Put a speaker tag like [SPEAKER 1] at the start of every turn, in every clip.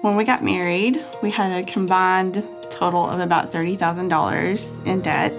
[SPEAKER 1] When we got married, we had a combined total of about $30,000 in debt.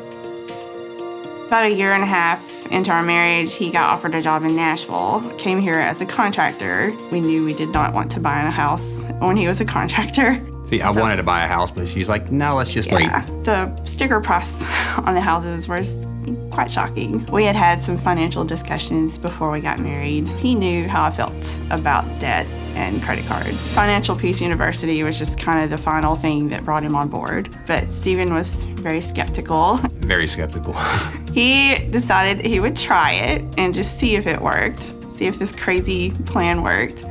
[SPEAKER 1] About a year and a half into our marriage, he got offered a job in Nashville, came here as a contractor. We knew we did not want to buy a house when he was a contractor.
[SPEAKER 2] See, I wanted to buy a house, but she's like, no, let's just wait.
[SPEAKER 1] The sticker price on the houses was quite shocking. We had had some financial discussions before we got married. He knew how I felt about debt and credit cards. Financial Peace University was just kind of the final thing that brought him on board. But Stephen was very skeptical.
[SPEAKER 2] Very skeptical.
[SPEAKER 1] He decided that he would try it and just see if it worked, see if this crazy plan worked,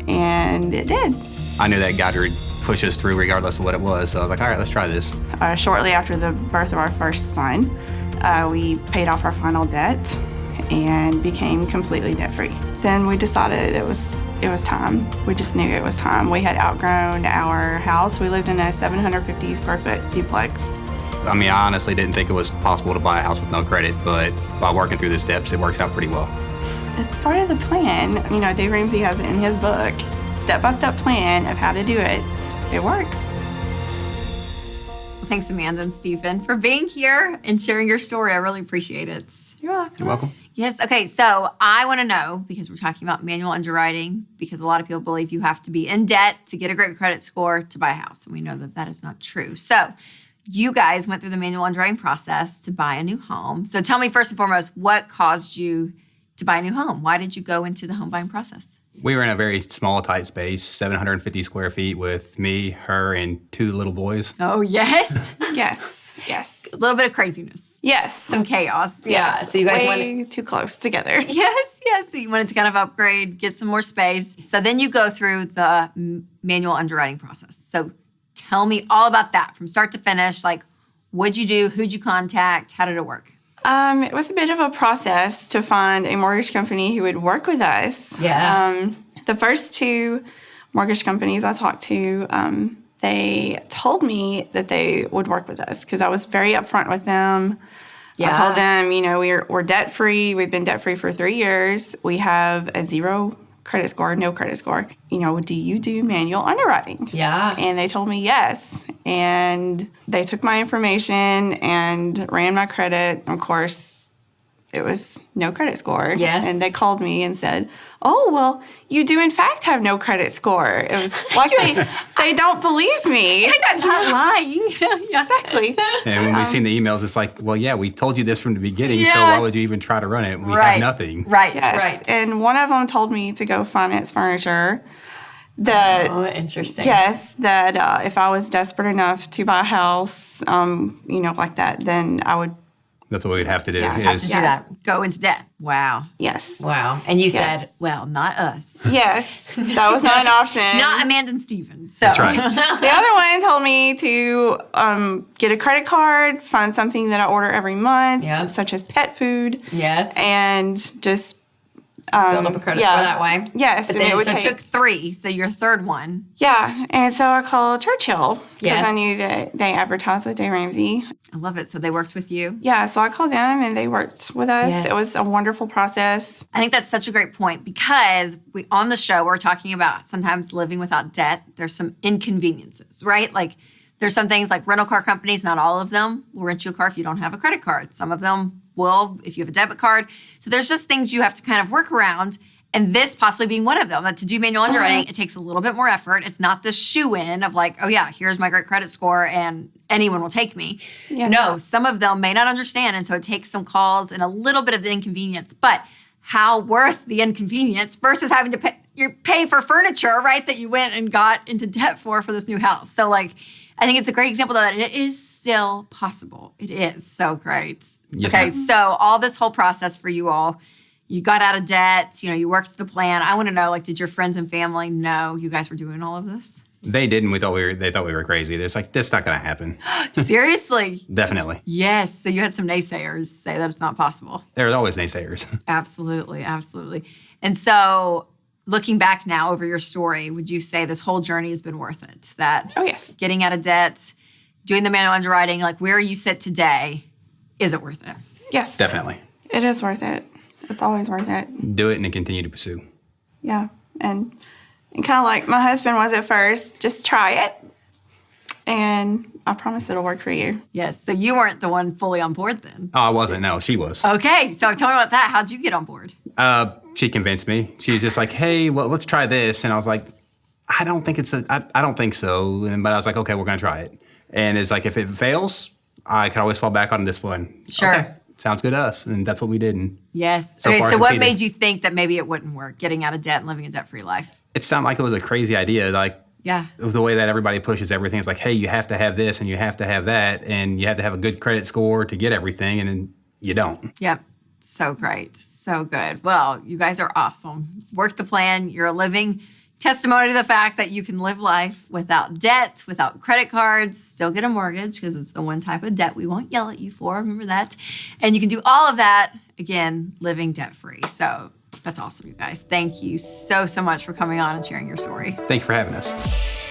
[SPEAKER 1] and it did.
[SPEAKER 2] I knew that God would push us through regardless of what it was, so I was like, all right, let's try this.
[SPEAKER 1] Shortly after the birth of our first son, we paid off our final debt and became completely debt-free. Then we decided it was time. We just knew it was time. We had outgrown our house. We lived in a 750 square foot duplex.
[SPEAKER 2] I mean, I honestly didn't think it was possible to buy a house with no credit, but by working through the steps, it works out pretty well.
[SPEAKER 1] It's part of the plan. You know, Dave Ramsey has it in his book, step-by-step plan of how to do it. It works.
[SPEAKER 3] Well, thanks, Amanda and Stephen, for being here and sharing your story. I really appreciate it.
[SPEAKER 1] You're welcome.
[SPEAKER 2] You're welcome.
[SPEAKER 3] Yes. Okay. So I want to know, because we're talking about manual underwriting, because a lot of people believe you have to be in debt to get a great credit score to buy a house. And we know that that is not true. So you guys went through the manual underwriting process to buy a new home. So tell me, first and foremost, what caused you to buy a new home? Why did you go into the home buying process?
[SPEAKER 2] We were in a very small, tight space, 750 square feet with me, her, and 2 little boys.
[SPEAKER 3] Oh, yes.
[SPEAKER 1] Yes.
[SPEAKER 3] A little bit of craziness.
[SPEAKER 1] Yes.
[SPEAKER 3] Some chaos.
[SPEAKER 1] Yes.
[SPEAKER 3] Yeah. So you guys
[SPEAKER 1] way too close together.
[SPEAKER 3] Yes. So you wanted to kind of upgrade, get some more space. So then you go through the manual underwriting process. So tell me all about that from start to finish. Like, what'd you do? Who'd you contact? How did it work?
[SPEAKER 1] It was a bit of a process to find a mortgage company who would work with us.
[SPEAKER 3] Yeah.
[SPEAKER 1] The first 2 mortgage companies I talked to, they told me that they would work with us because I was very upfront with them.
[SPEAKER 3] Yeah.
[SPEAKER 1] I told them, you know, we're debt-free. We've been debt-free for 3 years. We have a 0 credit score, no credit score. You know, do you do manual underwriting?
[SPEAKER 3] Yeah.
[SPEAKER 1] And they told me yes. And they took my information and ran my credit. Of course, it was no credit score.
[SPEAKER 3] Yes.
[SPEAKER 1] And they called me and said, oh, well, you do in fact have no credit score. It was like they don't believe me.
[SPEAKER 3] I think I'm not lying. Yeah.
[SPEAKER 1] Exactly.
[SPEAKER 2] And when we've seen the emails, it's like, well, yeah, we told you this from the beginning, so
[SPEAKER 3] Yeah.
[SPEAKER 2] why would you even try to run it? We
[SPEAKER 3] Right.
[SPEAKER 2] have nothing.
[SPEAKER 3] Right.
[SPEAKER 1] Yes.
[SPEAKER 3] Right.
[SPEAKER 1] And one of them told me to go finance furniture. That
[SPEAKER 3] Interesting.
[SPEAKER 1] yes, that if I was desperate enough to buy a house, you know, like that, then I would.
[SPEAKER 2] That's what we'd have to do.
[SPEAKER 1] Yeah, have
[SPEAKER 3] To do that. Go into debt. Wow.
[SPEAKER 1] Yes.
[SPEAKER 3] Wow. And you
[SPEAKER 1] Yes.
[SPEAKER 3] said, well, not us.
[SPEAKER 1] Yes, that was not an option.
[SPEAKER 3] Not Amanda and Stephen. So.
[SPEAKER 2] That's right.
[SPEAKER 1] The other one told me to get a credit card, find something that I order every month,
[SPEAKER 3] Yeah.
[SPEAKER 1] such as pet food,
[SPEAKER 3] Yes.
[SPEAKER 1] and just
[SPEAKER 3] Build up a credit score that way.
[SPEAKER 1] Yes,
[SPEAKER 3] But
[SPEAKER 1] and
[SPEAKER 3] then,
[SPEAKER 1] it would
[SPEAKER 3] so it
[SPEAKER 1] take.
[SPEAKER 3] took 3. So your third one.
[SPEAKER 1] Yeah, and so I called Churchill because
[SPEAKER 3] Yes.
[SPEAKER 1] I knew that they advertised with Dave Ramsey.
[SPEAKER 3] I love it. So they worked with you.
[SPEAKER 1] Yeah, so I called them and they worked with us.
[SPEAKER 3] Yes.
[SPEAKER 1] It was a wonderful process.
[SPEAKER 3] I think that's such a great point because on the show, we're talking about sometimes living without debt. There's some inconveniences, right? Like there's some things like rental car companies, not all of them will rent you a car if you don't have a credit card. Some of them will if you have a debit card. So there's just things you have to kind of work around. And this possibly being one of them. That to do manual underwriting, it takes a little bit more effort. It's not the shoe-in of like, oh yeah, here's my great credit score and anyone will take me.
[SPEAKER 1] Yes.
[SPEAKER 3] No, some of them may not understand. And so it takes some calls and a little bit of the inconvenience. But how worth the inconvenience versus having to pay for furniture, right, that you went and got into debt for this new house. So like, I think it's a great example that it is still possible. It is so great.
[SPEAKER 2] Yes,
[SPEAKER 3] okay,
[SPEAKER 2] ma'am.
[SPEAKER 3] so all this whole process for you all, you got out of debt, you worked the plan. I want to know, like, did your friends and family know you guys were doing all of this?
[SPEAKER 2] They didn't. They thought we were crazy. It's like, this is not going to happen.
[SPEAKER 3] Seriously?
[SPEAKER 2] Definitely.
[SPEAKER 3] Yes. So you had some naysayers say that it's not possible.
[SPEAKER 2] There's always naysayers.
[SPEAKER 3] Absolutely. And so looking back now over your story, would you say this whole journey has been worth it? That
[SPEAKER 1] Oh, yes.
[SPEAKER 3] getting out of debt, doing the manual underwriting, like where you sit today, is it worth it?
[SPEAKER 1] Yes.
[SPEAKER 2] Definitely.
[SPEAKER 1] It is worth it. It's always worth it.
[SPEAKER 2] Do it and continue to pursue.
[SPEAKER 1] Yeah. And And kind of like my husband was at first, just try it. And I promise it'll work for you.
[SPEAKER 3] Yes. So you weren't the one fully on board then.
[SPEAKER 2] Oh, I wasn't. No, she was.
[SPEAKER 3] Okay. So tell me about that. How'd you get on board?
[SPEAKER 2] She convinced me. She was just like, hey, well, let's try this. And I was like, I don't think so. But I was like, okay, we're going to try it. And it's like, if it fails, I can always fall back on this one.
[SPEAKER 3] Sure.
[SPEAKER 2] Okay, sounds good to us. And that's what we did. And
[SPEAKER 3] Yes.
[SPEAKER 2] So
[SPEAKER 3] Okay.
[SPEAKER 2] far
[SPEAKER 3] So what
[SPEAKER 2] succeeded.
[SPEAKER 3] made you think that maybe it wouldn't work, getting out of debt and living a debt-free life?
[SPEAKER 2] it sounded like it was a crazy idea. Like,
[SPEAKER 3] Yeah.
[SPEAKER 2] the way that everybody pushes everything. It's like, hey, you have to have this and you have to have that and you have to have a good credit score to get everything, and then you don't.
[SPEAKER 3] Yep. So great. So good. Well, you guys are awesome. Work the plan. You're a living testimony to the fact that you can live life without debt, without credit cards, still get a mortgage because it's the one type of debt we won't yell at you for. Remember that. And you can do all of that, again, living debt-free. So that's awesome, you guys. Thank you so much for coming on and sharing your story.
[SPEAKER 2] Thank you for having us.